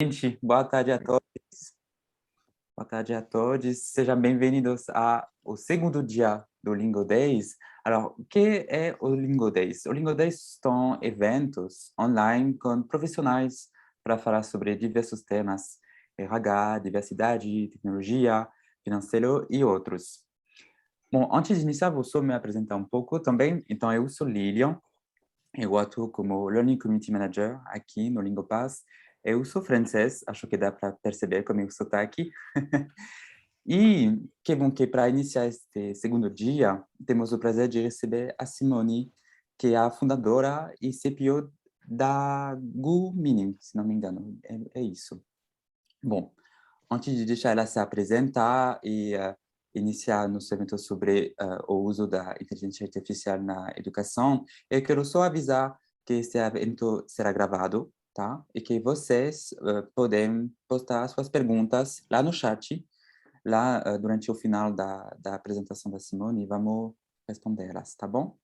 Gente, boa tarde a todos. Boa tarde a todos. Sejam bem-vindos ao segundo dia do Lingo Days. O que é o Lingo Days? O Lingo Days são eventos online com profissionais para falar sobre diversos temas, RH, diversidade, tecnologia, financeiro e outros. Bom, antes de iniciar, vou só me apresentar um pouco também. Então, eu sou Lilian. Eu atuo como Learning Community Manager aqui no LingoPass. Eu sou francês, acho que dá para perceber com o meu sotaque. E que bom que para iniciar este segundo dia, temos o prazer de receber a Simone, que é a fundadora e CPO da Gu Mini, se não me engano, é isso. Bom, antes de deixar ela se apresentar e iniciar nosso evento sobre o uso da inteligência artificial na educação, eu quero só avisar que esse evento será gravado, tá? E que vocês podem postar suas perguntas lá no chat, lá durante o final da apresentação da Simone, e vamos respondê-las, tá bom?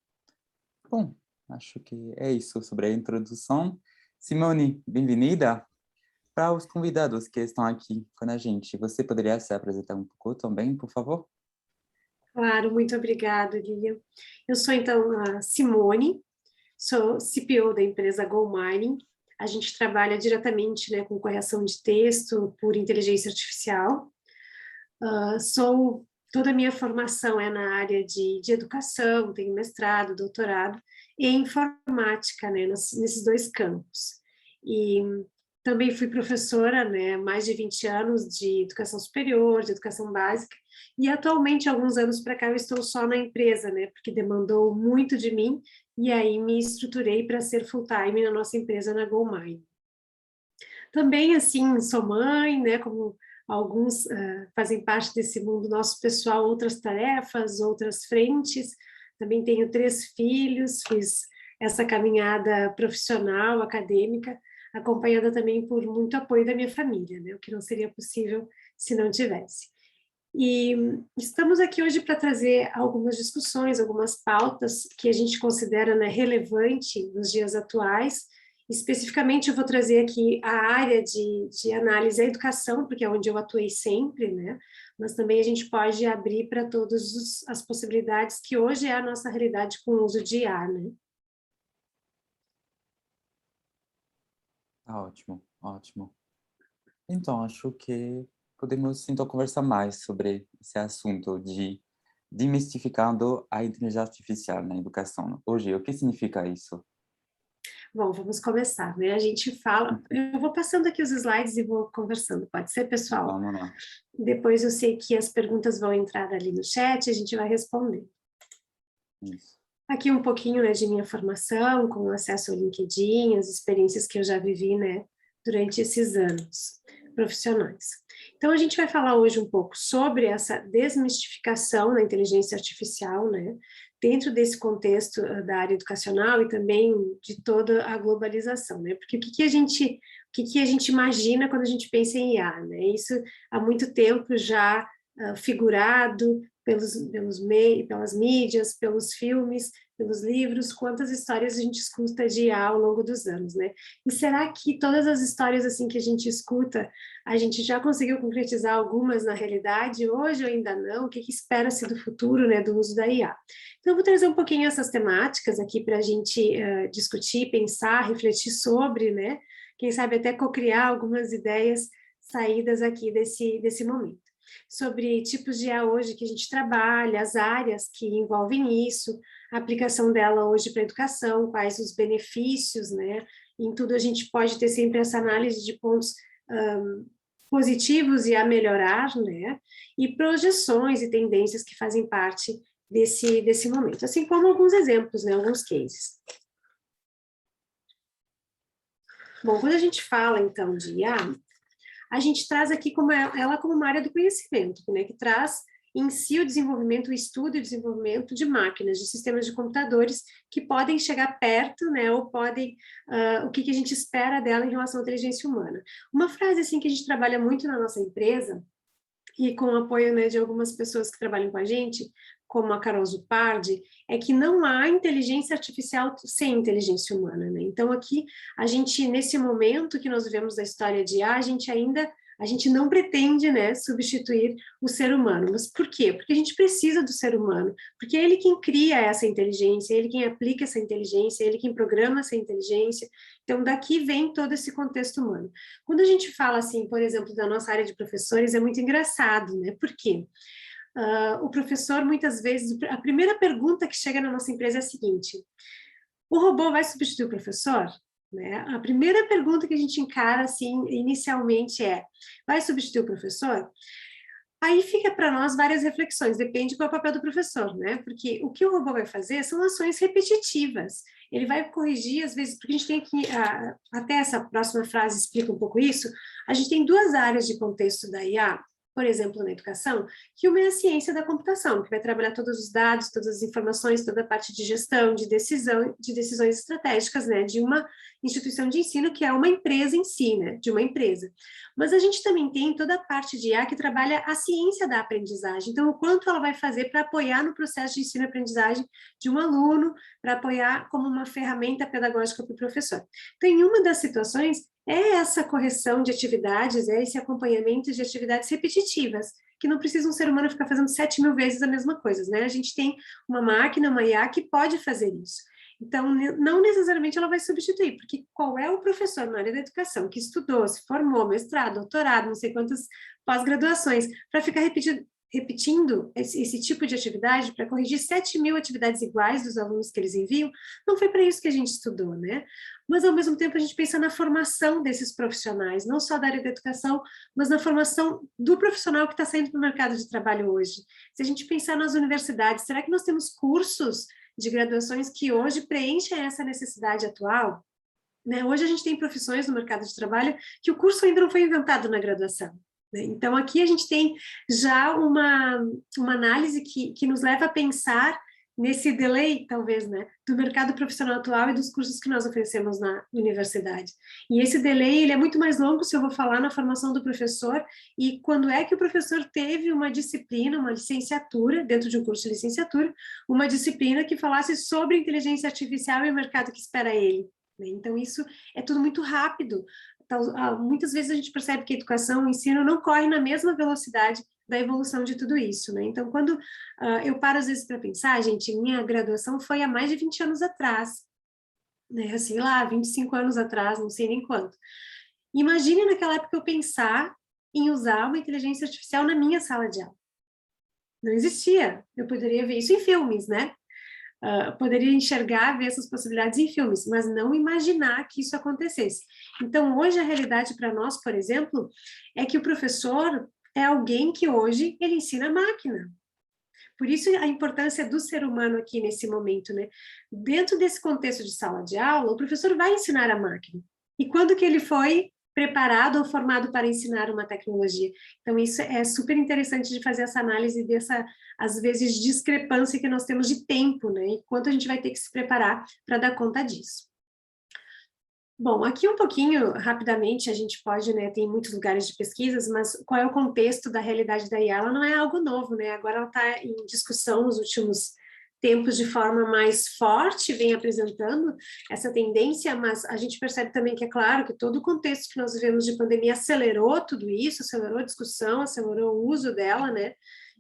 Bom, acho que é isso sobre a introdução. Simone, bem-vinda. Para os convidados que estão aqui com a gente, você poderia se apresentar um pouco também, por favor? Claro, muito obrigada, Lilian. Eu sou, então, a Simone, sou CPO da empresa GoMining. A gente trabalha diretamente, né, com correção de texto por inteligência artificial. Toda a minha formação é na área de educação, tenho mestrado, doutorado, e informática, né, nesses dois campos. E também fui professora, né, mais de 20 anos de educação superior, de educação básica, e atualmente, alguns anos para cá, eu estou só na empresa, né, porque demandou muito de mim, e aí me estruturei para ser full-time na nossa empresa, na GoMine. Também, assim, sou mãe, né, como alguns fazem parte desse mundo nosso pessoal, outras tarefas, outras frentes. Também tenho 3 filhos, fiz essa caminhada profissional, acadêmica, acompanhada também por muito apoio da minha família, né, o que não seria possível se não tivesse. E estamos aqui hoje para trazer algumas discussões, algumas pautas que a gente considera, né, relevante nos dias atuais. Especificamente, eu vou trazer aqui a área de análise à educação, porque é onde eu atuei sempre, né? Mas também a gente pode abrir para todas as possibilidades que hoje é a nossa realidade com o uso de IA, né? Ah, ótimo, ótimo. Então, acho que podemos, então, conversar mais sobre esse assunto de demistificando a inteligência artificial na educação. Hoje, o que significa isso? Bom, vamos começar, né? A gente fala, eu vou passando aqui os slides e vou conversando, pode ser, pessoal? Vamos lá. Depois eu sei que as perguntas vão entrar ali no chat, a gente vai responder. Isso. Aqui um pouquinho, né, de minha formação, com acesso ao LinkedIn, as experiências que eu já vivi, né, durante esses anos profissionais. Então, a gente vai falar hoje um pouco sobre essa desmistificação da inteligência artificial, né, dentro desse contexto da área educacional e também de toda a globalização, né, porque o que a gente imagina quando a gente pensa em IA, né, isso há muito tempo já figurado pelas mídias, pelos filmes, pelos livros, quantas histórias a gente escuta de IA ao longo dos anos, né? E será que todas as histórias assim que a gente escuta, a gente já conseguiu concretizar algumas na realidade hoje ou ainda não? O que espera-se do futuro, né, do uso da IA? Então, eu vou trazer um pouquinho essas temáticas aqui para a gente discutir, pensar, refletir sobre, né? Quem sabe até cocriar algumas ideias saídas aqui desse momento sobre tipos de IA hoje que a gente trabalha, as áreas que envolvem isso, a aplicação dela hoje para a educação, quais os benefícios, né? Em tudo a gente pode ter sempre essa análise de pontos positivos e a melhorar, né? E projeções e tendências que fazem parte desse momento, assim como alguns exemplos, né? Alguns cases. Bom, quando a gente fala, então, de IA, a gente traz aqui ela como uma área do conhecimento, né, que traz em si o desenvolvimento, o estudo e desenvolvimento de máquinas, de sistemas de computadores que podem chegar perto, né, ou podem, o que a gente espera dela em relação à inteligência humana. Uma frase, assim, que a gente trabalha muito na nossa empresa, e com o apoio, né, de algumas pessoas que trabalham com a gente, como a Carol Zupardi, é que não há inteligência artificial sem inteligência humana, né? Então, aqui, a gente, nesse momento que nós vivemos da história de IA, a gente não pretende, né, substituir o ser humano. Mas por quê? Porque a gente precisa do ser humano, porque é ele quem cria essa inteligência, é ele quem aplica essa inteligência, é ele quem programa essa inteligência. Então, daqui vem todo esse contexto humano. Quando a gente fala, assim, por exemplo, da nossa área de professores, é muito engraçado, né? Por quê? O professor, muitas vezes, a primeira pergunta que chega na nossa empresa é a seguinte: o robô vai substituir o professor? Né? A primeira pergunta que a gente encara, assim, inicialmente é: vai substituir o professor? Aí fica para nós várias reflexões, depende qual é o papel do professor, né? Porque o que o robô vai fazer são ações repetitivas. Ele vai corrigir, às vezes, porque a gente tem que, até essa próxima frase explica um pouco isso, a gente tem duas áreas de contexto da IA, por exemplo, na educação, que uma é a ciência da computação, que vai trabalhar todos os dados, todas as informações, toda a parte de gestão, de decisão, de decisões estratégicas, né, de uma instituição de ensino que é uma empresa em si, né, de uma empresa. Mas a gente também tem toda a parte de IA que trabalha a ciência da aprendizagem, então o quanto ela vai fazer para apoiar no processo de ensino e aprendizagem de um aluno, para apoiar como uma ferramenta pedagógica para o professor. Então, em uma das situações, é essa correção de atividades, é esse acompanhamento de atividades repetitivas, que não precisa um ser humano ficar fazendo 7.000 vezes a mesma coisa, né? A gente tem uma máquina, uma IA, que pode fazer isso. Então, não necessariamente ela vai substituir, porque qual é o professor na área da educação que estudou, se formou, mestrado, doutorado, não sei quantas pós-graduações, para ficar repetindo esse tipo de atividade, para corrigir 7.000 atividades iguais dos alunos que eles enviam? Não foi para isso que a gente estudou, né? Mas, ao mesmo tempo, a gente pensa na formação desses profissionais, não só da área da educação, mas na formação do profissional que está saindo para o mercado de trabalho hoje. Se a gente pensar nas universidades, será que nós temos cursos de graduações que hoje preenchem essa necessidade atual? Né? Hoje a gente tem profissões no mercado de trabalho que o curso ainda não foi inventado na graduação. Né? Então, aqui a gente tem já uma análise que nos leva a pensar nesse delay, talvez, né, do mercado profissional atual e dos cursos que nós oferecemos na universidade. E esse delay, ele é muito mais longo se eu vou falar na formação do professor e quando é que o professor teve uma disciplina, uma licenciatura, dentro de um curso de licenciatura, uma disciplina que falasse sobre inteligência artificial e o mercado que espera ele. Né? Então, isso é tudo muito rápido. Muitas vezes a gente percebe que a educação, o ensino não corre na mesma velocidade da evolução de tudo isso, né? Então, quando eu paro às vezes para pensar, gente, minha graduação foi há mais de 20 anos atrás, né? Assim, lá, 25 anos atrás, não sei nem quanto. Imagine naquela época eu pensar em usar uma inteligência artificial na minha sala de aula. Não existia. Eu poderia ver isso em filmes, né? Poderia enxergar, ver essas possibilidades em filmes, mas não imaginar que isso acontecesse. Então, hoje, a realidade para nós, por exemplo, é que o professor é alguém que hoje ele ensina a máquina. Por isso, a importância do ser humano aqui nesse momento, né? Dentro desse contexto de sala de aula, o professor vai ensinar a máquina. E quando que ele foi preparado ou formado para ensinar uma tecnologia? Então, isso é super interessante de fazer essa análise dessa, às vezes, discrepância que nós temos de tempo, né? E quanto a gente vai ter que se preparar para dar conta disso. Bom, aqui um pouquinho, rapidamente, a gente pode, né, tem muitos lugares de pesquisas, mas qual é o contexto da realidade da IA? Ela não é algo novo, né? Agora ela está em discussão nos últimos tempos de forma mais forte, vem apresentando essa tendência, mas a gente percebe também que é claro que todo o contexto que nós vivemos de pandemia acelerou tudo isso, acelerou a discussão, acelerou o uso dela, né,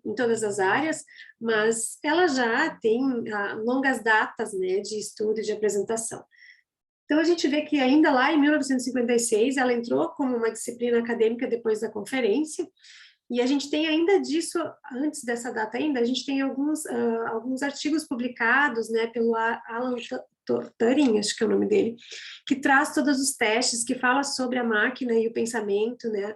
em todas as áreas, mas ela já tem longas datas, né, de estudo e de apresentação. Então, a gente vê que ainda lá em 1956, ela entrou como uma disciplina acadêmica depois da conferência, e a gente tem ainda disso, antes dessa data ainda, a gente tem alguns artigos publicados, né, pelo Alan Turing, acho que é o nome dele, que traz todos os testes, que fala sobre a máquina e o pensamento, né,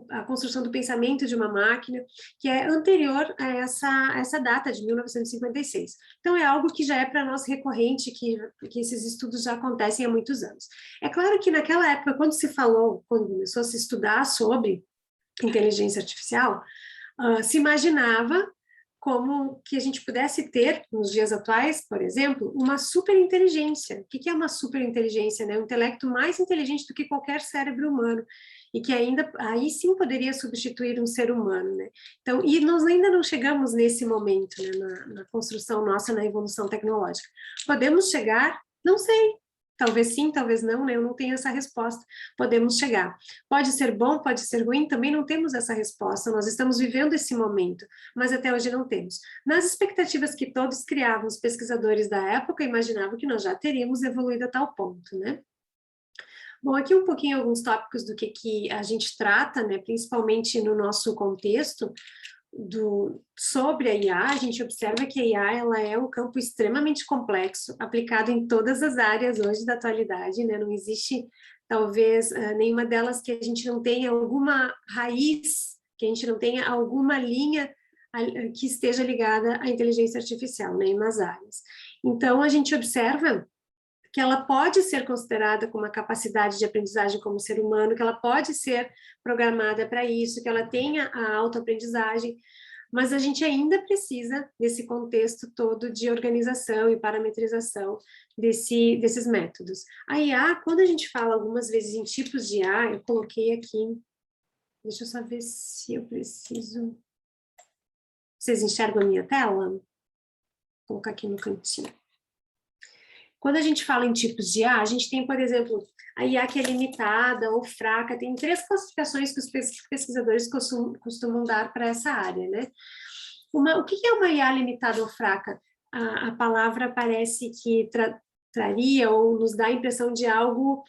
a construção do pensamento de uma máquina, que é anterior a essa data de 1956. Então, é algo que já é para nós recorrente, que esses estudos já acontecem há muitos anos. É claro que naquela época, quando começou a se estudar sobre inteligência artificial, se imaginava como que a gente pudesse ter, nos dias atuais, por exemplo, uma superinteligência. O que é uma superinteligência? Né? Um intelecto mais inteligente do que qualquer cérebro humano. e que ainda, aí sim poderia substituir um ser humano, né? Então, e nós ainda não chegamos nesse momento, né, na construção nossa, na evolução tecnológica. Podemos chegar? Não sei. Talvez sim, talvez não, né? Eu não tenho essa resposta. Podemos chegar. Pode ser bom, pode ser ruim, também não temos essa resposta. Nós estamos vivendo esse momento, mas até hoje não temos. Nas expectativas que todos criavam, os pesquisadores da época imaginavam que nós já teríamos evoluído a tal ponto, né? Bom, aqui um pouquinho alguns tópicos do que a gente trata, né? Principalmente no nosso contexto, sobre a IA, a gente observa que a IA ela é um campo extremamente complexo, aplicado em todas as áreas hoje da atualidade, né? Não existe, talvez, nenhuma delas que a gente não tenha alguma raiz, que a gente não tenha alguma linha que esteja ligada à inteligência artificial, né? Nas áreas. Então, a gente observa que ela pode ser considerada com uma capacidade de aprendizagem como ser humano, que ela pode ser programada para isso, que ela tenha a autoaprendizagem, mas a gente ainda precisa desse contexto todo de organização e parametrização desses métodos. A IA, quando a gente fala algumas vezes em tipos de IA, eu coloquei aqui, deixa eu só ver se eu preciso... Vocês enxergam a minha tela? Vou colocar aqui no cantinho. Quando a gente fala em tipos de IA, a gente tem, por exemplo, a IA que é limitada ou fraca, tem 3 classificações que os pesquisadores costumam dar para essa área, né? O que é uma IA limitada ou fraca? A palavra parece que traria ou nos dá a impressão de algo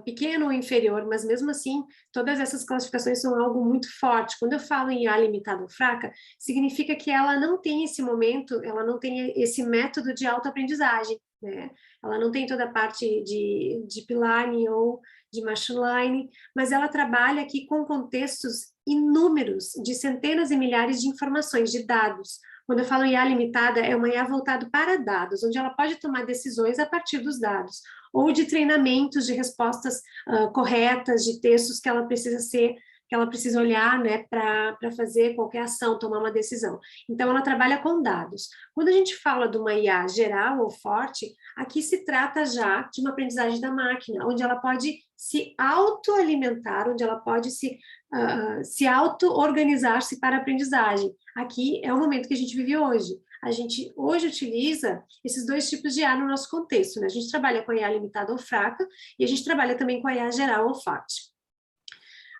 pequeno ou inferior, mas mesmo assim, todas essas classificações são algo muito forte. Quando eu falo em IA limitada ou fraca, significa que ela não tem esse momento, ela não tem esse método de autoaprendizagem, né? Ela não tem toda a parte de deep learning ou de machine learning, mas ela trabalha aqui com contextos inúmeros, de centenas e milhares de informações, de dados. Quando eu falo IA limitada, é uma IA voltada para dados, onde ela pode tomar decisões a partir dos dados, ou de treinamentos de respostas corretas, de textos que ela precisa olhar, né, para fazer qualquer ação, tomar uma decisão. Então, ela trabalha com dados. Quando a gente fala de uma IA geral ou forte, aqui se trata já de uma aprendizagem da máquina, onde ela pode se autoalimentar, onde ela pode se auto-organizar-se para a aprendizagem. Aqui é o momento que a gente vive hoje. A gente hoje utiliza esses 2 tipos de IA no nosso contexto, né? A gente trabalha com a IA limitada ou fraca, e a gente trabalha também com a IA geral ou forte.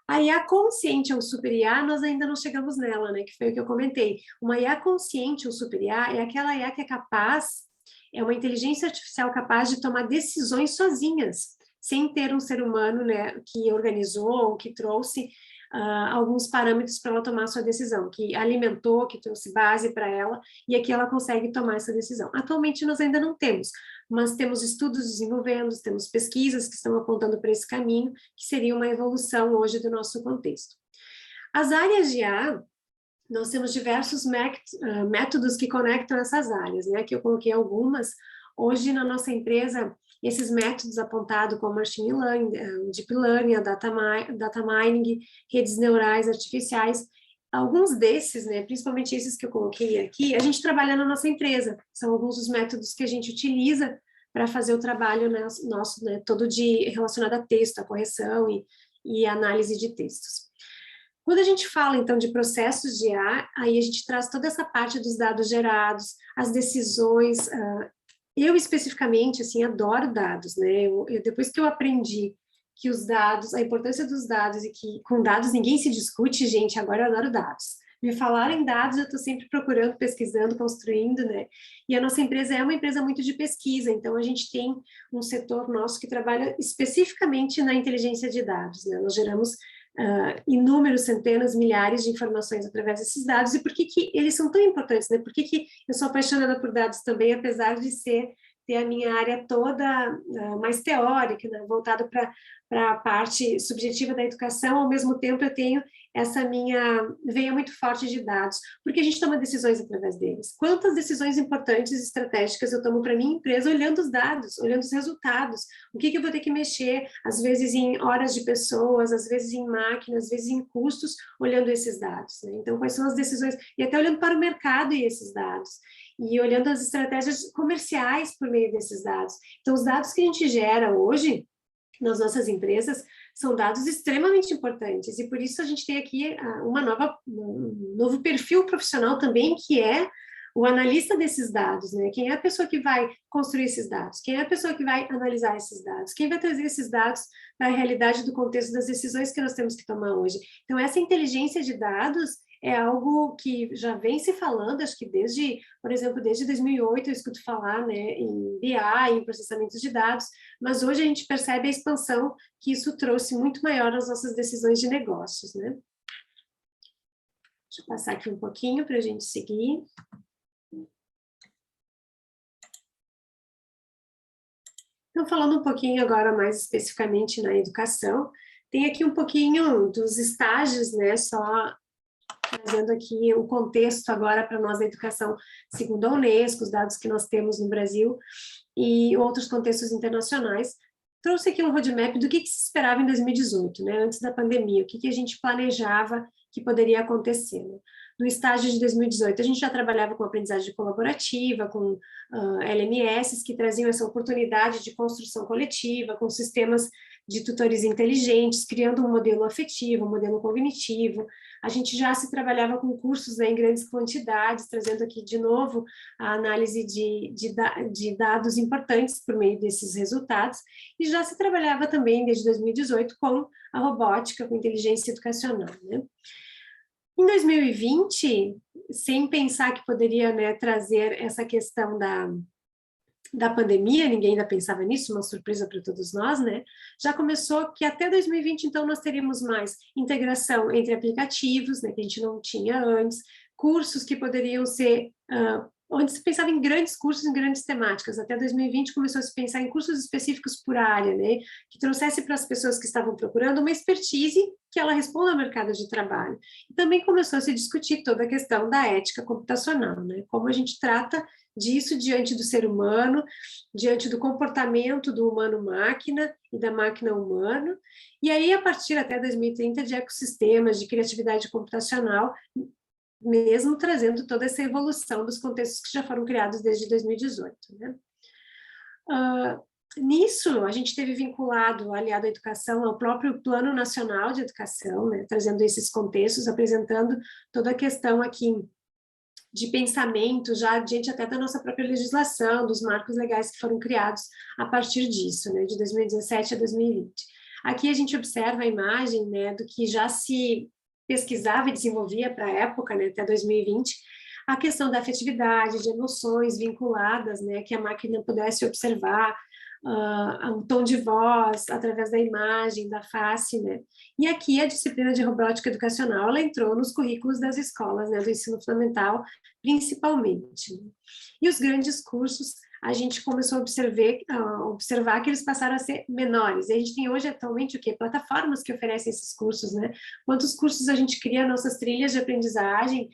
A IA consciente ou super IA, nós ainda não chegamos nela, né? Que foi o que eu comentei. Uma IA consciente ou super IA é aquela IA que é capaz, é uma inteligência artificial capaz de tomar decisões sozinhas, sem ter um ser humano, né, que organizou ou que trouxe alguns parâmetros para ela tomar a sua decisão, que alimentou, que trouxe base para ela, e aqui ela consegue tomar essa decisão. Atualmente nós ainda não temos, mas temos estudos desenvolvendo, temos pesquisas que estão apontando para esse caminho, que seria uma evolução hoje do nosso contexto. As áreas de IA, nós temos diversos métodos que conectam essas áreas, né? Aqui eu coloquei algumas. Hoje, na nossa empresa, esses métodos apontados como machine learning, deep learning, a data mining, redes neurais artificiais, alguns desses, né, principalmente esses que eu coloquei aqui, a gente trabalha na nossa empresa. São alguns dos métodos que a gente utiliza para fazer o trabalho nosso, né, todo relacionado a texto, a correção e análise de textos. Quando a gente fala, então, de processos de IA, aí a gente traz toda essa parte dos dados gerados, as decisões. Eu, especificamente, assim, adoro dados, né? Depois que eu aprendi que os dados, a importância dos dados e que com dados ninguém se discute, gente, agora eu adoro dados. Me falaram em dados, eu estou sempre procurando, pesquisando, construindo, né? E a nossa empresa é uma empresa muito de pesquisa, então a gente tem um setor nosso que trabalha especificamente na inteligência de dados, né? Nós geramos inúmeros, centenas, milhares de informações através desses dados, e por que eles são tão importantes, né? Por que eu sou apaixonada por dados também, apesar de ter a minha área toda mais teórica, né? Voltada para a parte subjetiva da educação, ao mesmo tempo eu tenho essa minha veia muito forte de dados, porque a gente toma decisões através deles. Quantas decisões importantes e estratégicas eu tomo para minha empresa olhando os dados, olhando os resultados, o que eu vou ter que mexer, às vezes em horas de pessoas, às vezes em máquinas, às vezes em custos, olhando esses dados, né? Então, quais são as decisões, e até olhando para o mercado e esses dados, e olhando as estratégias comerciais por meio desses dados. Então, os dados que a gente gera hoje nas nossas empresas São dados extremamente importantes, e por isso a gente tem aqui um novo perfil profissional também, que é o analista desses dados, né? Quem é a pessoa que vai construir esses dados? Quem é a pessoa que vai analisar esses dados? Quem vai trazer esses dados para a realidade do contexto das decisões que nós temos que tomar hoje? Então, essa inteligência de dados é algo que já vem se falando, acho que desde, por exemplo, desde 2008 eu escuto falar, né, em BI, em processamento de dados, mas hoje a gente percebe a expansão que isso trouxe muito maior nas nossas decisões de negócios, né? Deixa eu passar aqui um pouquinho para a gente seguir. Então, falando um pouquinho agora mais especificamente na educação, tem aqui um pouquinho dos estágios, né, só trazendo aqui o contexto agora para nós da educação segundo a Unesco, os dados que nós temos no Brasil e outros contextos internacionais. Trouxe aqui um roadmap do que se esperava em 2018, né, antes da pandemia, o que a gente planejava que poderia acontecer, né? No estágio de 2018, a gente já trabalhava com aprendizagem colaborativa, com LMS, que traziam essa oportunidade de construção coletiva, com sistemas de tutores inteligentes, criando um modelo afetivo, um modelo cognitivo. A gente já se trabalhava com cursos, né, em grandes quantidades, trazendo aqui de novo a análise de dados importantes por meio desses resultados, e já se trabalhava também, desde 2018, com a robótica, com inteligência educacional, né? Em 2020, sem pensar que poderia, né, trazer essa questão da pandemia, ninguém ainda pensava nisso, uma surpresa para todos nós, né? Já começou que até 2020, então, nós teríamos mais integração entre aplicativos, né, que a gente não tinha antes, cursos que poderiam ser, onde se pensava em grandes cursos, em grandes temáticas. Até 2020 começou a se pensar em cursos específicos por área, né, que trouxesse para as pessoas que estavam procurando uma expertise que ela responda ao mercado de trabalho. E também começou a se discutir toda a questão da ética computacional, né, como a gente trata disso diante do ser humano, diante do comportamento do humano-máquina e da máquina-humano, e aí a partir até 2030 de ecossistemas, de criatividade computacional, mesmo trazendo toda essa evolução dos contextos que já foram criados desde 2018, né? Nisso, a gente teve vinculado, aliado à educação, ao próprio Plano Nacional de Educação, né, trazendo esses contextos, apresentando toda a questão aqui de pensamento, já diante até da nossa própria legislação, dos marcos legais que foram criados a partir disso, né, de 2017 a 2020. Aqui a gente observa a imagem, né, do que já se pesquisava e desenvolvia para a época, né, até 2020, a questão da afetividade, de emoções vinculadas, né, que a máquina pudesse observar, um tom de voz, através da imagem, da face, né? E aqui a disciplina de robótica educacional, ela entrou nos currículos das escolas, né, do ensino fundamental, principalmente. E os grandes cursos, a gente começou a observar que eles passaram a ser menores. E a gente tem hoje, atualmente, o quê? Plataformas que oferecem esses cursos, né? Quantos cursos a gente cria, nossas trilhas de aprendizagem,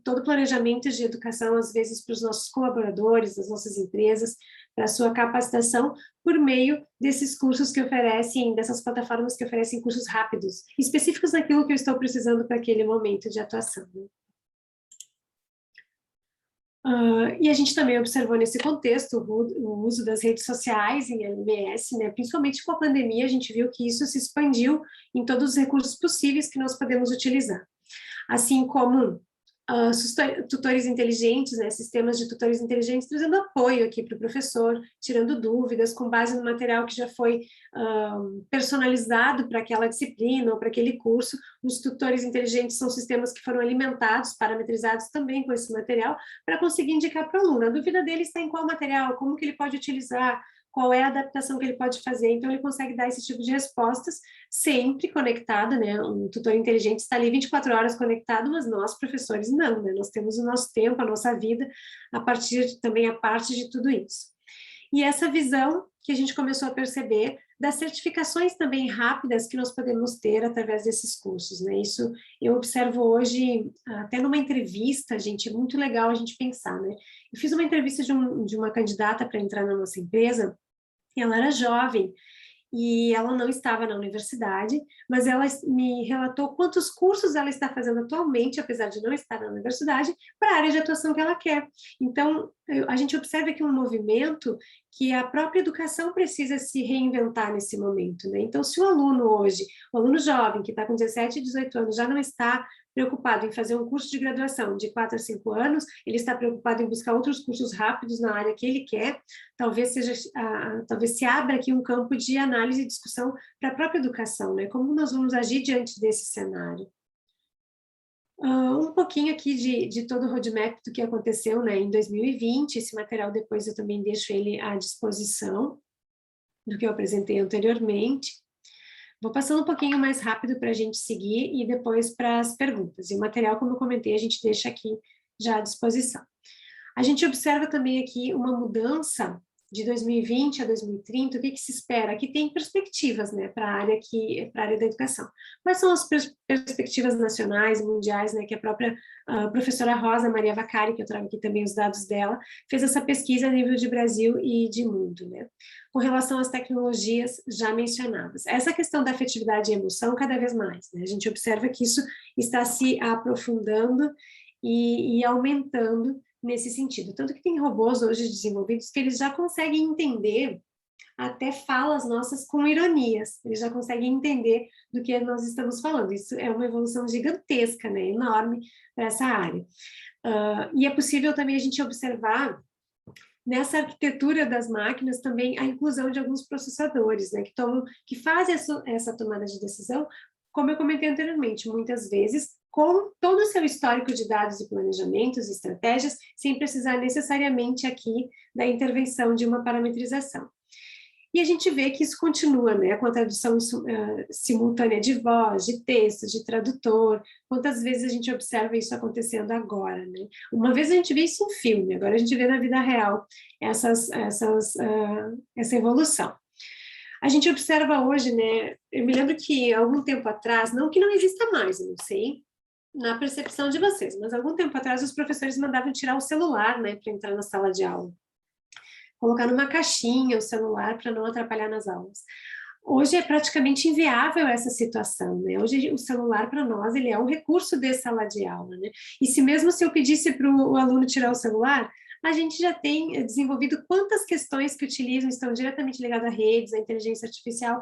todo planejamento de educação, às vezes, para os nossos colaboradores, das nossas empresas, para a sua capacitação, por meio desses cursos que oferecem, dessas plataformas que oferecem cursos rápidos, específicos naquilo que eu estou precisando para aquele momento de atuação, né? E a gente também observou nesse contexto o uso das redes sociais em LMS, né? Principalmente com a pandemia, a gente viu que isso se expandiu em todos os recursos possíveis que nós podemos utilizar. Assim como tutores inteligentes, né, sistemas de tutores inteligentes, trazendo apoio aqui para o professor, tirando dúvidas, com base no material que já foi personalizado para aquela disciplina ou para aquele curso. Os tutores inteligentes são sistemas que foram alimentados, parametrizados também com esse material, para conseguir indicar para o aluno. A dúvida dele está em qual material, como que ele pode utilizar, qual é a adaptação que ele pode fazer. Então, ele consegue dar esse tipo de respostas, sempre conectado, né? Um tutor inteligente está ali 24 horas conectado, mas nós, professores, não, né? Nós temos o nosso tempo, a nossa vida, a parte de tudo isso. E essa visão que a gente começou a perceber das certificações também rápidas que nós podemos ter através desses cursos, né? Isso eu observo hoje, até numa entrevista, gente, é muito legal a gente pensar, né? Eu fiz uma entrevista de uma candidata para entrar na nossa empresa, e ela era jovem, e ela não estava na universidade, mas ela me relatou quantos cursos ela está fazendo atualmente, apesar de não estar na universidade, para a área de atuação que ela quer. Então, a gente observa aqui um movimento que a própria educação precisa se reinventar nesse momento, né? Então, se o aluno hoje, o aluno jovem, que está com 17, 18 anos, já não está preocupado em fazer um curso de graduação de 4 a 5 anos, ele está preocupado em buscar outros cursos rápidos na área que ele quer, talvez talvez se abra aqui um campo de análise e discussão para a própria educação, né? Como nós vamos agir diante desse cenário? Um pouquinho aqui de todo o roadmap do que aconteceu, né, em 2020, esse material depois eu também deixo ele à disposição do que eu apresentei anteriormente. Vou passando um pouquinho mais rápido para a gente seguir e depois para as perguntas. E o material, como eu comentei, a gente deixa aqui já à disposição. A gente observa também aqui uma mudança de 2020 a 2030, o que se espera? Aqui tem perspectivas, né, para a área da educação. Quais são as perspectivas nacionais, mundiais, né, que a própria professora Rosa Maria Vaccari, que eu trago aqui também os dados dela, fez essa pesquisa a nível de Brasil e de mundo, né, com relação às tecnologias já mencionadas. Essa questão da afetividade e emoção, cada vez mais, né, a gente observa que isso está se aprofundando e aumentando nesse sentido. Tanto que tem robôs hoje desenvolvidos que eles já conseguem entender até falas nossas com ironias, eles já conseguem entender do que nós estamos falando. Isso é uma evolução gigantesca, né, enorme para essa área. E é possível também a gente observar nessa arquitetura das máquinas também a inclusão de alguns processadores, né, que fazem essa tomada de decisão, como eu comentei anteriormente, muitas vezes com todo o seu histórico de dados e planejamentos e estratégias, sem precisar necessariamente aqui da intervenção de uma parametrização. E a gente vê que isso continua, né, com a tradução simultânea de voz, de texto, de tradutor. Quantas vezes a gente observa isso acontecendo agora, né? Uma vez a gente vê isso em filme, agora a gente vê na vida real essa evolução. A gente observa hoje, né, eu me lembro que algum tempo atrás, não que não exista mais, eu não sei, na percepção de vocês, mas algum tempo atrás os professores mandavam tirar o celular, né, para entrar na sala de aula. Colocar numa caixinha o celular para não atrapalhar nas aulas. Hoje é praticamente inviável essa situação, né? Hoje o celular para nós ele é um recurso de sala de aula, né? E se eu pedisse para o aluno tirar o celular, a gente já tem desenvolvido quantas questões que utilizam estão diretamente ligadas a redes, à inteligência artificial,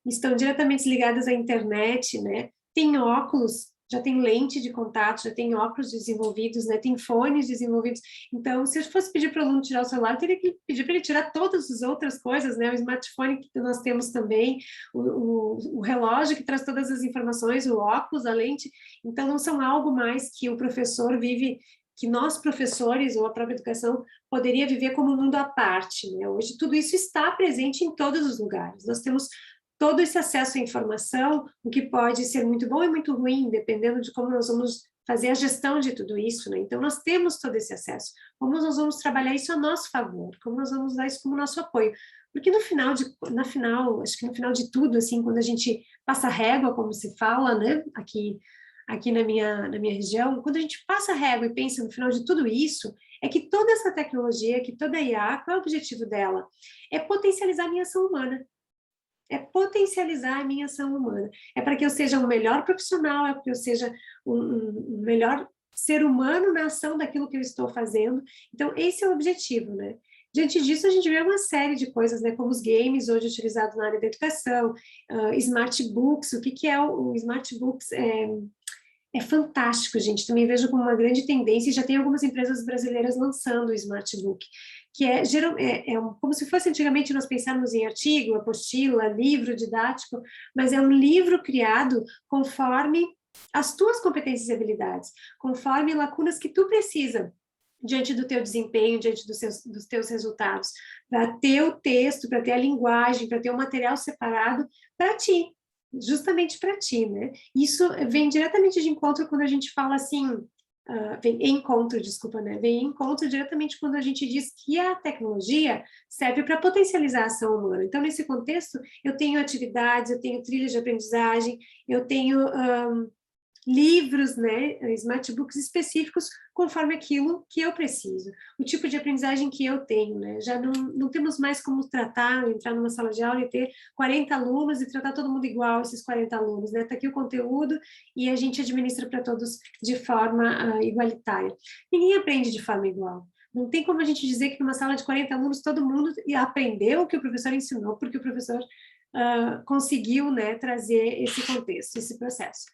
estão diretamente ligadas à internet, né? Tem óculos, já tem lente de contato, já tem óculos desenvolvidos, né? Tem fones desenvolvidos. Então, se eu fosse pedir para o aluno tirar o celular, eu teria que pedir para ele tirar todas as outras coisas, né? O smartphone que nós temos também, o relógio que traz todas as informações, o óculos, a lente. Então, não são algo mais que o professor vive, que nós professores ou a própria educação poderia viver como um mundo à parte, né? Hoje tudo isso está presente em todos os lugares. Nós temos todo esse acesso à informação, o que pode ser muito bom e muito ruim, dependendo de como nós vamos fazer a gestão de tudo isso, né? Então, nós temos todo esse acesso. Como nós vamos trabalhar isso a nosso favor? Como nós vamos dar isso como nosso apoio? Porque acho que no final de tudo, assim, quando a gente passa régua, como se fala, né? Aqui na minha região, quando a gente passa régua e pensa no final de tudo isso, é que toda essa tecnologia, que toda a IA, qual é o objetivo dela? É potencializar a minha ação humana. É potencializar a minha ação humana. É para que eu seja um melhor profissional, é para que eu seja um melhor ser humano na ação daquilo que eu estou fazendo. Então, esse é o objetivo, né? Diante disso, a gente vê uma série de coisas, né? Como os games, hoje utilizados na área da educação, smart books. O que é o smart books? É fantástico, gente. Também vejo como uma grande tendência, e já tem algumas empresas brasileiras lançando o Smart Book, que como se fosse antigamente nós pensarmos em artigo, apostila, livro didático, mas é um livro criado conforme as tuas competências e habilidades, conforme lacunas que tu precisa diante do teu desempenho, diante dos teus resultados, para ter o texto, para ter a linguagem, para ter o material separado para ti, justamente para ti, né? Isso vem diretamente de encontro quando a gente fala assim, vem em encontro, desculpa, né? Vem em encontro diretamente quando a gente diz que a tecnologia serve para potencializar a ação humana. Então, nesse contexto, eu tenho atividades, eu tenho trilhas de aprendizagem, eu tenho livros, né, smart books específicos conforme aquilo que eu preciso, o tipo de aprendizagem que eu tenho, né, já não temos mais como entrar numa sala de aula e ter 40 alunos e tratar todo mundo igual, esses 40 alunos, né, tá aqui o conteúdo e a gente administra para todos de forma igualitária. Ninguém aprende de forma igual. Não tem como a gente dizer que numa sala de 40 alunos todo mundo aprendeu o que o professor ensinou, porque o professor conseguiu, né, trazer esse contexto, esse processo.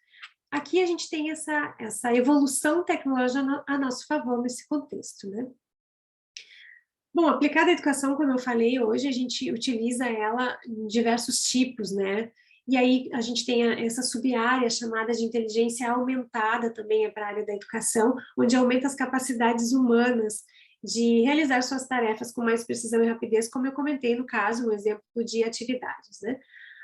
Aqui a gente tem essa evolução tecnológica a nosso favor nesse contexto, né? Bom, aplicada à educação, como eu falei, hoje a gente utiliza ela em diversos tipos, né? E aí a gente tem essa sub-área chamada de inteligência aumentada também para a área da educação, onde aumenta as capacidades humanas de realizar suas tarefas com mais precisão e rapidez, como eu comentei no caso, um exemplo de atividades, né?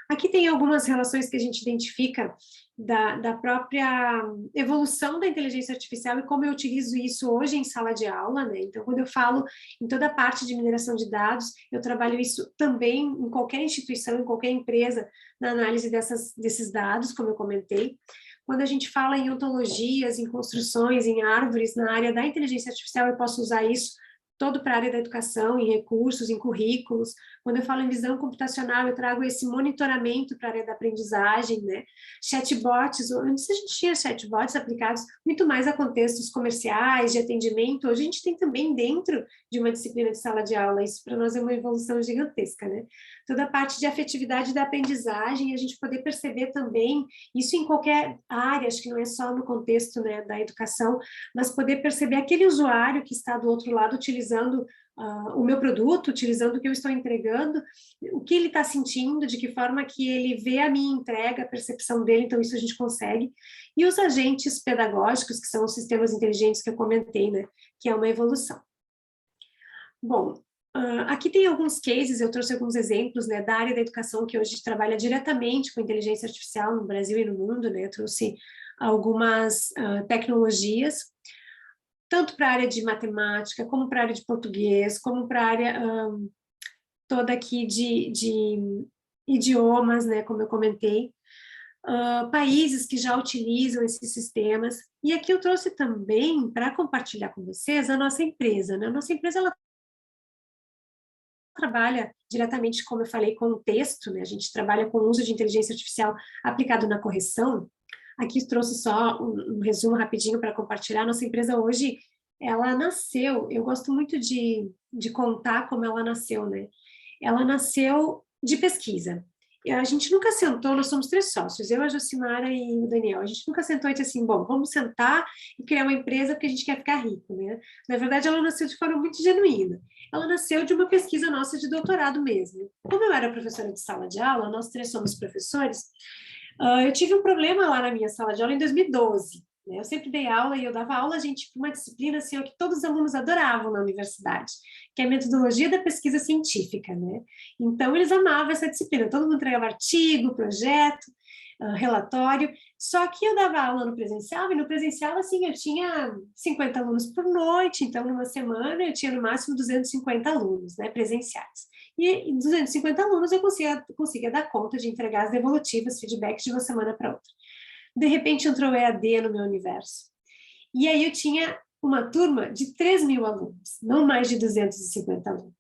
Aqui tem algumas relações que a gente identifica da própria evolução da inteligência artificial e como eu utilizo isso hoje em sala de aula, né? Então, quando eu falo em toda a parte de mineração de dados, eu trabalho isso também em qualquer instituição, em qualquer empresa, na análise desses dados, como eu comentei. Quando a gente fala em ontologias, em construções, em árvores, na área da inteligência artificial, eu posso usar isso todo para a área da educação, em recursos, em currículos. Quando eu falo em visão computacional, eu trago esse monitoramento para a área da aprendizagem, né? Chatbots, antes a gente tinha chatbots aplicados muito mais a contextos comerciais, de atendimento, hoje a gente tem também dentro de uma disciplina de sala de aula, isso para nós é uma evolução gigantesca, né? Toda a parte de afetividade da aprendizagem, a gente poder perceber também, isso em qualquer área, acho que não é só no contexto, né, da educação, mas poder perceber aquele usuário que está do outro lado utilizando o meu produto, utilizando o que eu estou entregando, o que ele está sentindo, de que forma que ele vê a minha entrega, a percepção dele, então isso a gente consegue. E os agentes pedagógicos, que são os sistemas inteligentes que eu comentei, né, que é uma evolução. Bom, aqui tem alguns cases, eu trouxe alguns exemplos, né, da área da educação que hoje trabalha diretamente com inteligência artificial no Brasil e no mundo, né, eu trouxe algumas tecnologias, tanto para a área de matemática, como para a área de português, como para a área toda aqui de idiomas, né, como eu comentei, países que já utilizam esses sistemas. E aqui eu trouxe também, para compartilhar com vocês, a nossa empresa, né? A nossa empresa, ela trabalha diretamente, como eu falei, com o texto, né? A gente trabalha com o uso de inteligência artificial aplicado na correção. Aqui trouxe só um resumo rapidinho para compartilhar. Nossa empresa hoje, ela nasceu, eu gosto muito de contar como ela nasceu, né? Ela nasceu de pesquisa. E a gente nunca sentou, nós somos 3 sócios, eu, a Jocimara e o Daniel. A gente nunca sentou e disse assim, bom, vamos sentar e criar uma empresa porque a gente quer ficar rico, né? Na verdade, ela nasceu de forma muito genuína. Ela nasceu de uma pesquisa nossa de doutorado mesmo. Como eu era professora de sala de aula, nós 3 somos professores, eu tive um problema lá na minha sala de aula em 2012. Né? Eu sempre dei aula e eu dava aula, gente, para uma disciplina assim, que todos os alunos adoravam na universidade, que é a metodologia da pesquisa científica. Né? Então, eles amavam essa disciplina. Todo mundo entregava artigo, projeto, relatório. Só que eu dava aula no presencial, e no presencial, assim, eu tinha 50 alunos por noite, então, numa semana, eu tinha no máximo 250 alunos, né, presenciais. E 250 alunos eu conseguia dar conta de entregar as devolutivas, feedbacks de uma semana para outra. De repente entrou o EAD no meu universo. E aí eu tinha uma turma de 3.000 alunos, não mais de 250 alunos.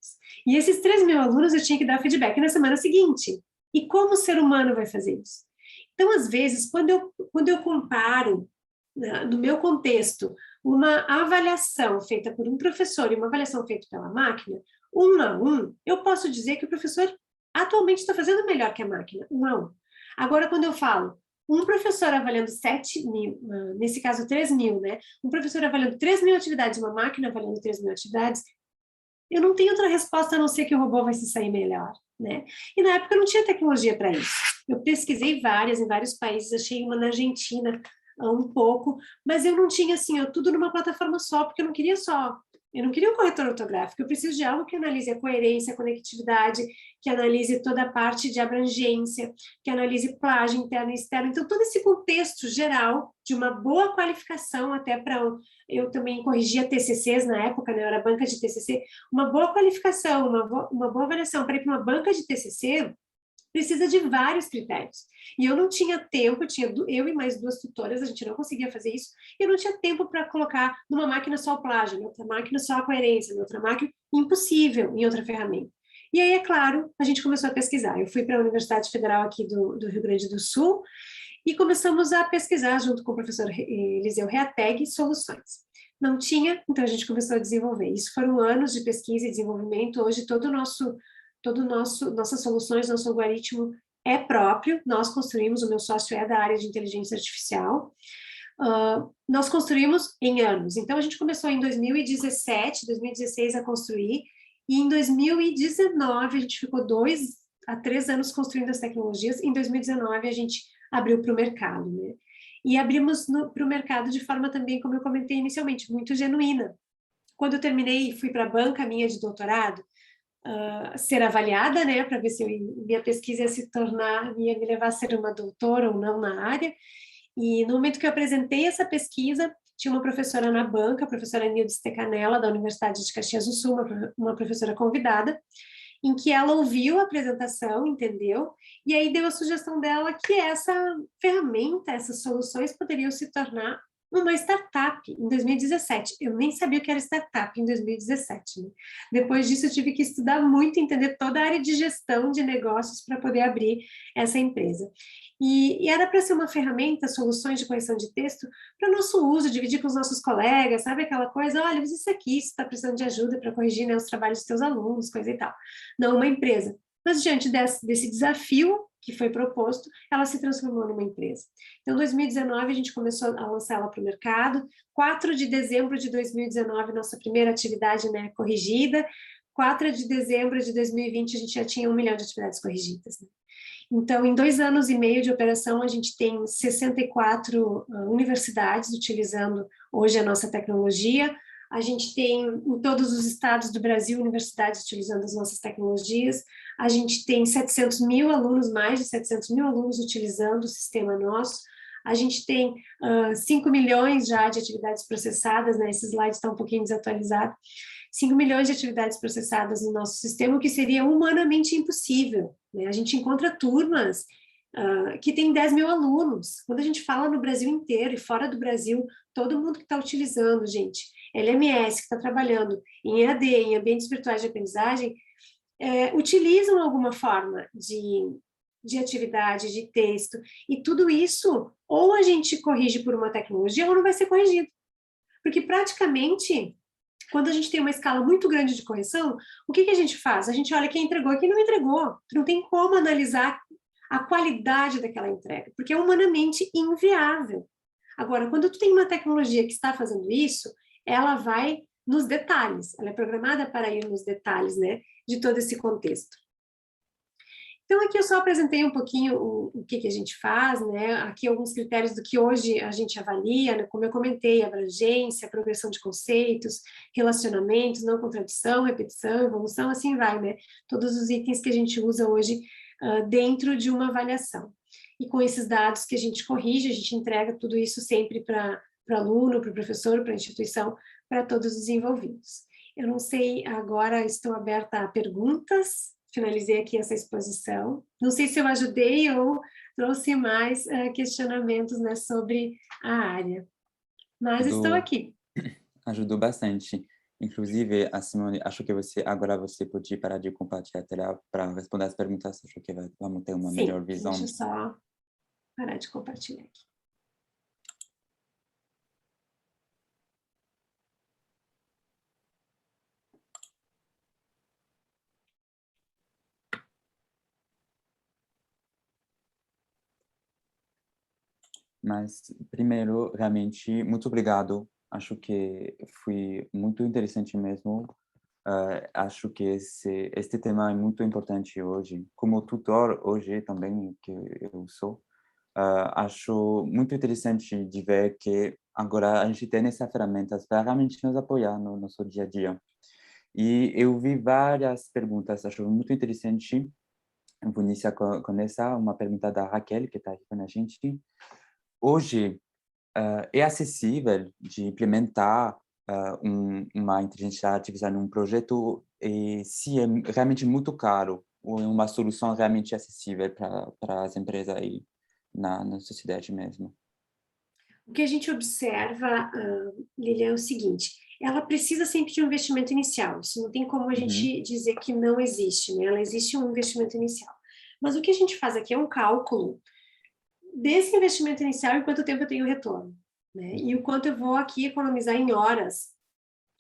E esses 3.000 alunos eu tinha que dar feedback na semana seguinte. E como o ser humano vai fazer isso? Então, às vezes, quando eu comparo, no meu contexto, uma avaliação feita por um professor e uma avaliação feita pela máquina, 1 a 1, eu posso dizer que o professor atualmente está fazendo melhor que a máquina, 1 a 1. Agora, quando eu falo um professor avaliando 7.000, nesse caso 3.000, né? Um professor avaliando 3.000 atividades, uma máquina avaliando 3.000 atividades, eu não tenho outra resposta a não ser que o robô vai se sair melhor, né? E na época eu não tinha tecnologia para isso. Eu pesquisei várias em vários países, achei uma na Argentina um pouco, mas eu não tinha assim, tudo numa plataforma só, porque eu não queria um corretor ortográfico, eu preciso de algo que analise a coerência, a conectividade, que analise toda a parte de abrangência, que analise plágio interno e externo. Então, todo esse contexto geral de uma boa qualificação, até para eu também corrigia TCCs na época, né, eu era banca de TCC, uma boa qualificação, uma boa avaliação para ir para uma banca de TCC, precisa de vários critérios. E eu não tinha tempo, eu e mais 2 tutoras, a gente não conseguia fazer isso, e eu não tinha tempo para colocar numa máquina só o plágio, em outra máquina só a coerência, em outra máquina, impossível, em outra ferramenta. E aí, é claro, a gente começou a pesquisar. Eu fui para a Universidade Federal aqui do Rio Grande do Sul e começamos a pesquisar junto com o professor Eliseu Reateg soluções. Não tinha, então a gente começou a desenvolver. Isso foram anos de pesquisa e desenvolvimento. Hoje nossas soluções, nosso algoritmo é próprio. Nós construímos, o meu sócio é da área de inteligência artificial. Nós construímos em anos. Então a gente começou em 2017, 2016 a construir, e em 2019 a gente ficou 2 a 3 anos construindo as tecnologias. Em 2019 a gente abriu para o mercado, né? E abrimos para o mercado de forma também, como eu comentei inicialmente, muito genuína. Quando eu terminei e fui para a banca minha de doutorado, ser avaliada, né, para ver se minha pesquisa ia me levar a ser uma doutora ou não na área. E no momento que eu apresentei essa pesquisa, tinha uma professora na banca, a professora Nilde Stecanella, da Universidade de Caxias do Sul, uma professora convidada, em que ela ouviu a apresentação, entendeu? E aí deu a sugestão dela que essa ferramenta, essas soluções poderiam se tornar uma startup em 2017. Eu nem sabia o que era startup em 2017, né? Depois disso, eu tive que estudar muito, entender toda a área de gestão de negócios para poder abrir essa empresa. E era para ser uma ferramenta, soluções de correção de texto, para nosso uso, dividir com os nossos colegas, sabe aquela coisa, olha, usa isso aqui, se está precisando de ajuda para corrigir, né, os trabalhos dos teus alunos, coisa e tal. Não uma empresa. Mas diante desse desafio que foi proposto, ela se transformou numa empresa. Então, em 2019, a gente começou a lançar ela para o mercado. 4 de dezembro de 2019, nossa primeira atividade, né, corrigida. 4 de dezembro de 2020, a gente já tinha 1 milhão de atividades corrigidas, né? Então, em 2 anos e meio de operação, a gente tem 64 universidades utilizando hoje a nossa tecnologia. A gente tem em todos os estados do Brasil universidades utilizando as nossas tecnologias. A gente tem 700 mil alunos, mais de 700 mil alunos utilizando o sistema nosso. A gente tem 5 milhões já de atividades processadas, né? Esse slide está um pouquinho desatualizado. 5 milhões de atividades processadas no nosso sistema, o que seria humanamente impossível, né? A gente encontra turmas que tem 10 mil alunos. Quando a gente fala no Brasil inteiro e fora do Brasil, todo mundo que está utilizando, gente, LMS, que está trabalhando em EAD, em ambientes virtuais de aprendizagem, utilizam alguma forma de atividade, de texto, e tudo isso, ou a gente corrige por uma tecnologia, ou não vai ser corrigido. Porque praticamente, quando a gente tem uma escala muito grande de correção, o que a gente faz? A gente olha quem entregou e quem não entregou. Não tem como analisar a qualidade daquela entrega, porque é humanamente inviável. Agora, quando tu tem uma tecnologia que está fazendo isso, ela vai nos detalhes, ela é programada para ir nos detalhes, né, de todo esse contexto. Então, aqui eu só apresentei um pouquinho o que a gente faz, né? Aqui alguns critérios do que hoje a gente avalia, né? Como eu comentei, abrangência, progressão de conceitos, relacionamentos, não contradição, repetição, evolução, assim vai, né? Todos os itens que a gente usa hoje dentro de uma avaliação. E com esses dados que a gente corrige, a gente entrega tudo isso sempre para o aluno, para o professor, para a instituição, para todos os envolvidos. Eu não sei, agora estou aberta a perguntas. Finalizei aqui essa exposição. Não sei se eu ajudei ou trouxe mais questionamentos, né, sobre a área, mas estou Ajudou, aqui. ajudou bastante. Inclusive, a Simone, acho que agora você pode parar de compartilhar a tela para responder as perguntas. Acho que vamos ter uma Sim, melhor deixa eu visão. só parar de compartilhar aqui. Mas, primeiro, realmente, muito obrigado. Acho que foi muito interessante mesmo. Acho que este tema é muito importante hoje. Como tutor hoje também, que eu sou, acho muito interessante de ver que agora a gente tem essas ferramentas para realmente nos apoiar no nosso dia a dia. E eu vi várias perguntas, acho muito interessante. Eu vou iniciar com essa, uma pergunta da Raquel, que está aqui com a gente. Hoje, é acessível de implementar uma inteligência artificial num projeto e se é realmente muito caro ou é uma solução realmente acessível para as empresas aí na sociedade mesmo. O que a gente observa, Lilian, é o seguinte, ela precisa sempre de um investimento inicial, isso não tem como a Uhum, gente dizer que não existe, né? Ela existe um investimento inicial. Mas o que a gente faz aqui é um cálculo desse investimento inicial e quanto tempo eu tenho retorno. né? E o quanto eu vou aqui economizar em horas,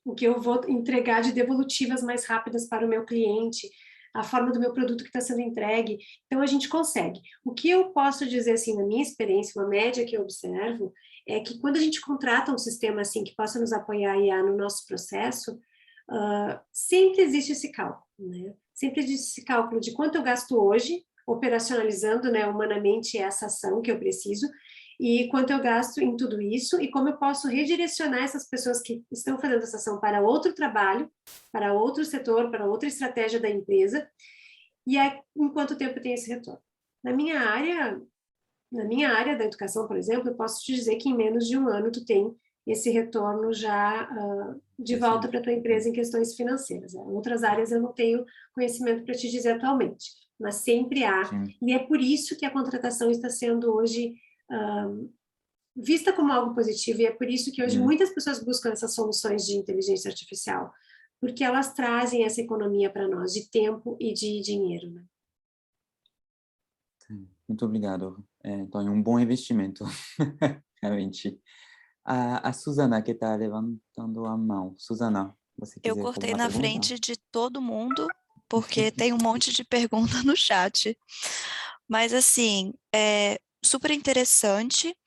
o que eu vou entregar de devolutivas mais rápidas para o meu cliente, a forma do meu produto que está sendo entregue. Então, a gente consegue. O que eu posso dizer, assim, na minha experiência, uma média que eu observo, é que quando a gente contrata um sistema assim que possa nos apoiar IA no nosso processo, sempre existe esse cálculo, né? Sempre existe esse cálculo de quanto eu gasto hoje, operacionalizando, né, humanamente essa ação que eu preciso, e quanto eu gasto em tudo isso, e como eu posso redirecionar essas pessoas que estão fazendo essa ação para outro trabalho, para outro setor, para outra estratégia da empresa, e em quanto tempo tem esse retorno. Na minha área da educação, por exemplo, eu posso te dizer que em menos de um ano tu tem esse retorno já de volta para a tua empresa em questões financeiras. Em outras áreas eu não tenho conhecimento para te dizer atualmente, mas sempre há. Sim. E é por isso que a contratação está sendo hoje vista como algo positivo, e é por isso que hoje muitas pessoas buscam essas soluções de inteligência artificial, porque elas trazem essa economia para nós, de tempo e de dinheiro, né? Sim. Muito obrigado. Então, é um bom investimento, realmente. A Susana, que está levantando a mão. Susana, você Eu quiser fazer cortei uma na pergunta? frente de todo mundo, porque tem um monte de pergunta no chat. Mas, assim, é super interessante.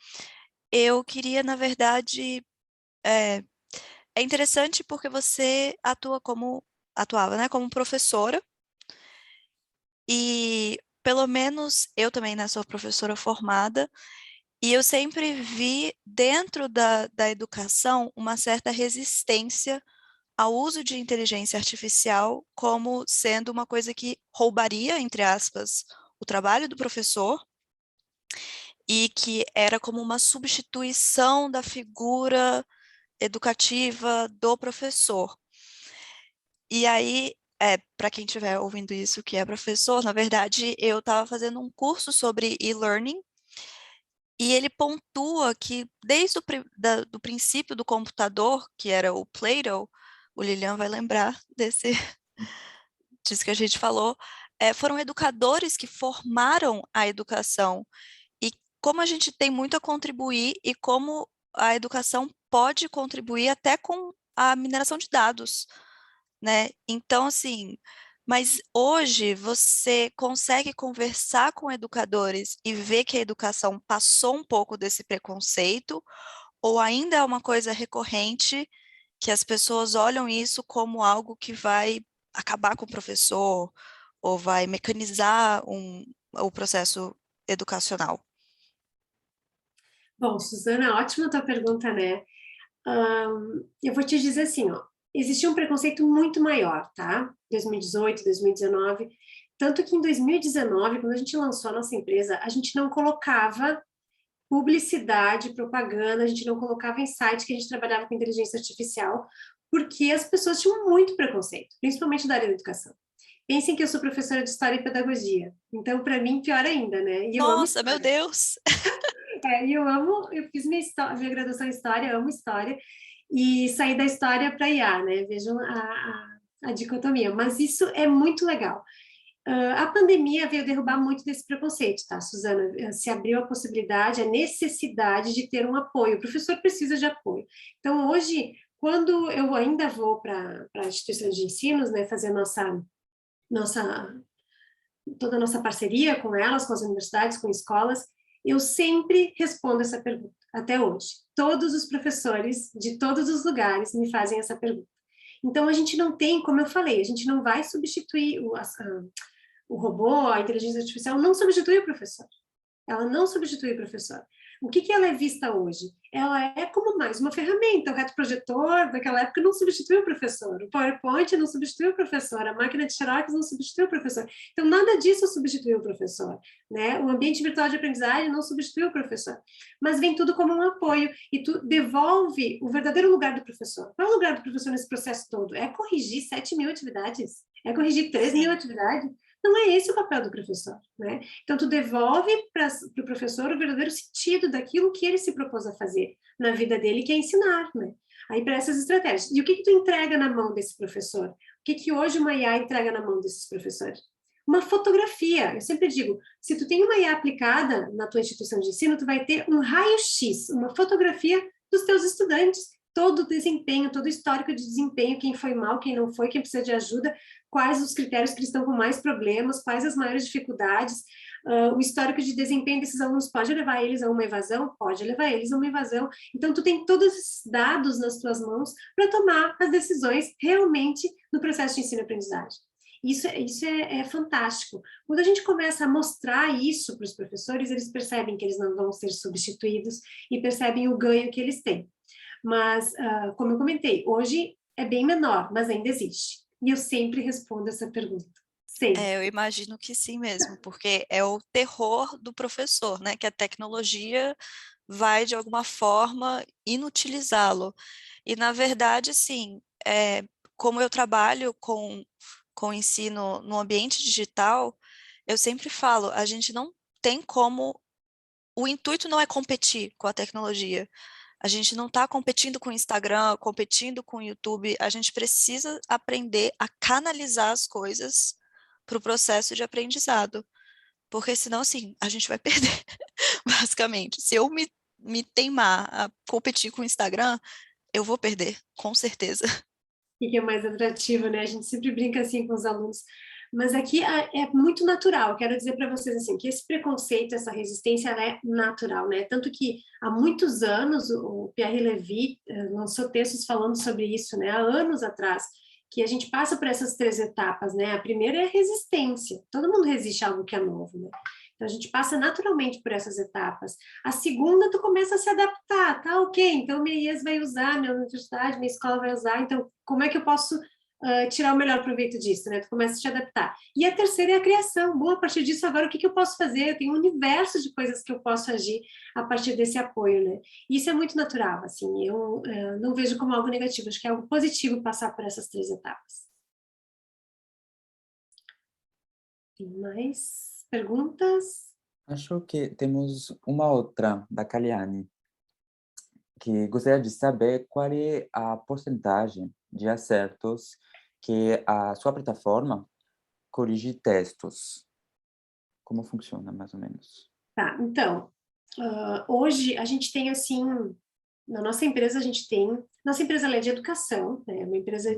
Eu queria, na verdade, é interessante porque você atuava, né, como professora, e pelo menos eu também, né, sou professora formada, e eu sempre vi dentro da educação uma certa resistência ao uso de inteligência artificial como sendo uma coisa que roubaria, entre aspas, o trabalho do professor e que era como uma substituição da figura educativa do professor. E aí, para quem estiver ouvindo isso que é professor, na verdade, eu estava fazendo um curso sobre e-learning e ele pontua que desde do princípio do computador, que era o Plato, o Lilian vai lembrar disso que a gente falou, foram educadores que formaram a educação. E como a gente tem muito a contribuir e como a educação pode contribuir até com a mineração de dados, né? Então, assim, mas hoje você consegue conversar com educadores e ver que a educação passou um pouco desse preconceito, ou ainda é uma coisa recorrente que as pessoas olham isso como algo que vai acabar com o professor ou vai mecanizar o processo educacional? Bom, Suzana, ótima tua pergunta, né? Eu vou te dizer assim, ó, existia um preconceito muito maior, tá? 2018, 2019, tanto que em 2019, quando a gente lançou a nossa empresa, a gente não colocava publicidade, propaganda, a gente não colocava em site que a gente trabalhava com inteligência artificial, porque as pessoas tinham muito preconceito, principalmente da área da educação. Pensem que eu sou professora de História e Pedagogia, então para mim pior ainda, né? E eu amo Nossa, meu História. Deus! Eu fiz minha graduação em História, amo História, e saí da História para IA, né? Vejam a dicotomia, mas isso é muito legal. A pandemia veio derrubar muito desse preconceito, tá, Suzana? Se abriu a possibilidade, a necessidade de ter um apoio. O professor precisa de apoio. Então, hoje, quando eu ainda vou para instituições de ensino, né, fazer nossa, toda a nossa parceria com elas, com as universidades, com escolas, eu sempre respondo essa pergunta, até hoje. Todos os professores de todos os lugares me fazem essa pergunta. Então, a gente não tem, como eu falei, a gente não vai substituir o robô, a inteligência artificial não substitui o professor. Ela não substitui o professor. O que ela é vista hoje? Ela é como mais uma ferramenta. O retroprojetor daquela época não substituiu o professor. O PowerPoint não substituiu o professor. A máquina de xerox não substituiu o professor. Então, nada disso substituiu o professor, né? O ambiente virtual de aprendizagem não substituiu o professor. Mas vem tudo como um apoio e tu devolve o verdadeiro lugar do professor. Qual é o lugar do professor nesse processo todo? É corrigir 7.000 atividades? É corrigir 3.000 atividades? Não é esse o papel do professor, né? Então, tu devolve para o professor o verdadeiro sentido daquilo que ele se propôs a fazer na vida dele, que é ensinar, né? Aí, para essas estratégias. E o que tu entrega na mão desse professor? O que hoje uma IA entrega na mão desses professores? Uma fotografia. Eu sempre digo, se tu tem uma IA aplicada na tua instituição de ensino, tu vai ter um raio-x, uma fotografia dos teus estudantes, todo o desempenho, todo o histórico de desempenho, quem foi mal, quem não foi, quem precisa de ajuda, quais os critérios que estão com mais problemas, quais as maiores dificuldades, o histórico de desempenho desses alunos pode levar eles a uma evasão? Pode levar eles a uma evasão. Então, tu tem todos esses dados nas tuas mãos para tomar as decisões realmente no processo de ensino-aprendizagem. Isso é fantástico. Quando a gente começa a mostrar isso para os professores, eles percebem que eles não vão ser substituídos e percebem o ganho que eles têm. Mas, como eu comentei, hoje é bem menor, mas ainda existe. E eu sempre respondo essa pergunta. Sempre. Eu imagino que sim mesmo, porque é o terror do professor, né? Que a tecnologia vai, de alguma forma, inutilizá-lo. E, na verdade, sim, como eu trabalho com ensino no ambiente digital, eu sempre falo, a gente não tem como... O intuito não é competir com a tecnologia. A gente não está competindo com o Instagram, competindo com o YouTube. A gente precisa aprender a canalizar as coisas para o processo de aprendizado. Porque senão, assim, a gente vai perder, basicamente. Se eu me teimar a competir com o Instagram, eu vou perder, com certeza. O que é mais atrativo, né? A gente sempre brinca assim com os alunos. Mas aqui é muito natural. Quero dizer para vocês assim que esse preconceito, essa resistência, ela é natural, né? Tanto que há muitos anos o Pierre Levy lançou textos falando sobre isso, né? Há anos atrás, que a gente passa por essas 3 etapas, né? A primeira é a resistência. Todo mundo resiste a algo que é novo, né? Então, a gente passa naturalmente por essas etapas. A segunda, tu começa a se adaptar, tá? Ok, então minha IES vai usar, minha universidade, minha escola vai usar, então como é que eu posso tirar o melhor proveito disso, né? Tu começa a te adaptar. E a terceira é a criação. Bom, a partir disso, agora o que eu posso fazer? Eu tenho um universo de coisas que eu posso agir a partir desse apoio, né? E isso é muito natural, assim, eu não vejo como algo negativo, acho que é algo positivo passar por essas 3 etapas. Tem mais perguntas? Acho que temos uma outra, da Kaliane, que gostaria de saber qual é a porcentagem de acertos que a sua plataforma corrige textos. Como funciona, mais ou menos? Tá, então, hoje a gente tem assim, na nossa empresa a gente tem, nossa empresa ela é de educação, né? É uma empresa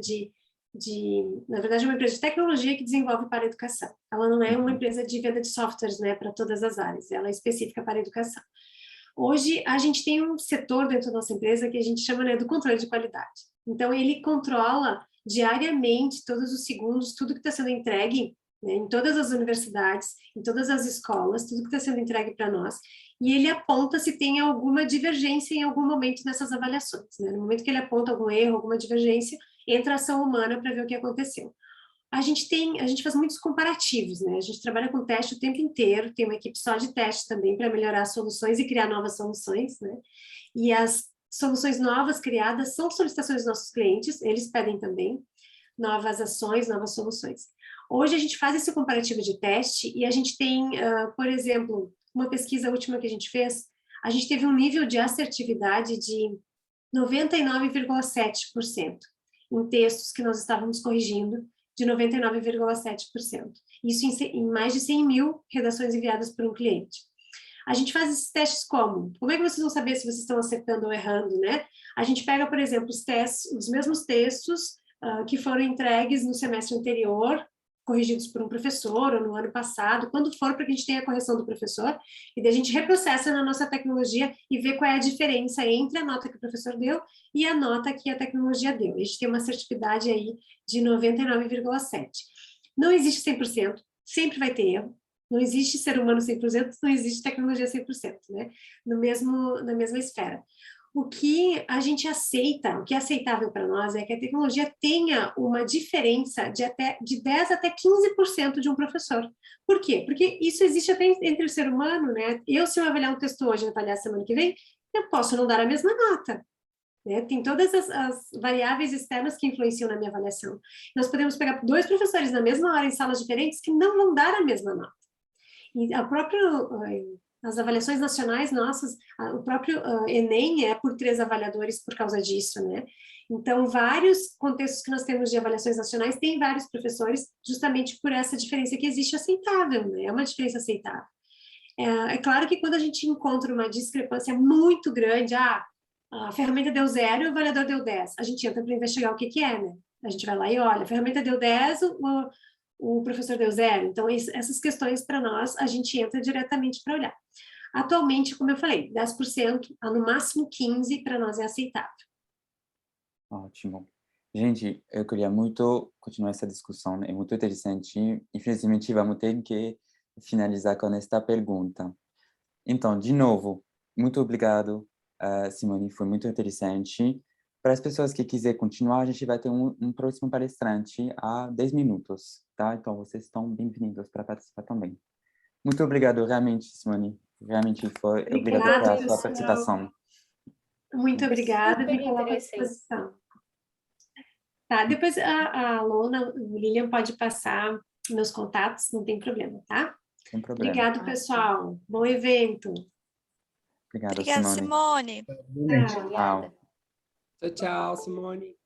na verdade é uma empresa de tecnologia que desenvolve para a educação. Ela não é uma empresa de venda de softwares, né, para todas as áreas, ela é específica para a educação. Hoje a gente tem um setor dentro da nossa empresa que a gente chama, né, do controle de qualidade. Então ele controla diariamente, todos os segundos, tudo que está sendo entregue, né, em todas as universidades, em todas as escolas, tudo que está sendo entregue para nós, e ele aponta se tem alguma divergência em algum momento nessas avaliações, né? No momento que ele aponta algum erro, alguma divergência, entra a ação humana para ver o que aconteceu. A gente faz muitos comparativos, né? A gente trabalha com teste o tempo inteiro, tem uma equipe só de teste também para melhorar as soluções e criar novas soluções, né? E as soluções novas criadas são solicitações dos nossos clientes, eles pedem também novas ações, novas soluções. Hoje a gente faz esse comparativo de teste e a gente tem, por exemplo, uma pesquisa última que a gente fez, a gente teve um nível de assertividade de 99,7% em textos que nós estávamos corrigindo, de 99,7%. Isso em mais de 100 mil redações enviadas por um cliente. A gente faz esses testes como? Como é que vocês vão saber se vocês estão acertando ou errando, né? A gente pega, por exemplo, os mesmos textos que foram entregues no semestre anterior, corrigidos por um professor, ou no ano passado, quando for, para que a gente tenha a correção do professor, e daí a gente reprocessa na nossa tecnologia e vê qual é a diferença entre a nota que o professor deu e a nota que a tecnologia deu. A gente tem uma assertividade aí de 99,7%. Não existe 100%, sempre vai ter erro, não existe ser humano 100%, não existe tecnologia 100%, né? Na mesma esfera. O que a gente aceita, o que é aceitável para nós é que a tecnologia tenha uma diferença de 10 até 15% de um professor. Por quê? Porque isso existe até entre o ser humano, né? Se eu avaliar um texto hoje e avaliar semana que vem, eu posso não dar a mesma nota. Né? Tem todas as variáveis externas que influenciam na minha avaliação. Nós podemos pegar 2 professores na mesma hora em salas diferentes que não vão dar a mesma nota. E as avaliações nacionais nossas, o próprio Enem é por 3 avaliadores por causa disso, né? Então, vários contextos que nós temos de avaliações nacionais têm vários professores, justamente por essa diferença que existe aceitável, né? É uma diferença aceitável. É claro que quando a gente encontra uma discrepância muito grande, a ferramenta deu 0 e o avaliador deu 10. A gente entra para investigar o que que é, né? A gente vai lá e olha, a ferramenta deu 10, o professor deu 0. Então, essas questões, para nós, a gente entra diretamente para olhar. Atualmente, como eu falei, 10%, a no máximo 15%, para nós é aceitável. Ótimo. Gente, eu queria muito continuar essa discussão, é muito interessante. Infelizmente, vamos ter que finalizar com esta pergunta. Então, de novo, muito obrigado, Simone, foi muito interessante. Para as pessoas que quiserem continuar, a gente vai ter um próximo palestrante a 10 minutos, tá? Então, vocês estão bem-vindos para participar também. Muito obrigado, realmente, Simone. Realmente foi. Obrigado Obrigada, pela sua pessoal. participação. Muito obrigada, Super me coloco à interessante. disposição. Tá, depois a Lona, o Lilian pode passar meus contatos, não tem problema, tá? Sem problema. Obrigado, pessoal. Bom evento. Obrigado, Obrigada, Simone. Simone. Tchau. Obrigada. Tchau, tchau, Simone.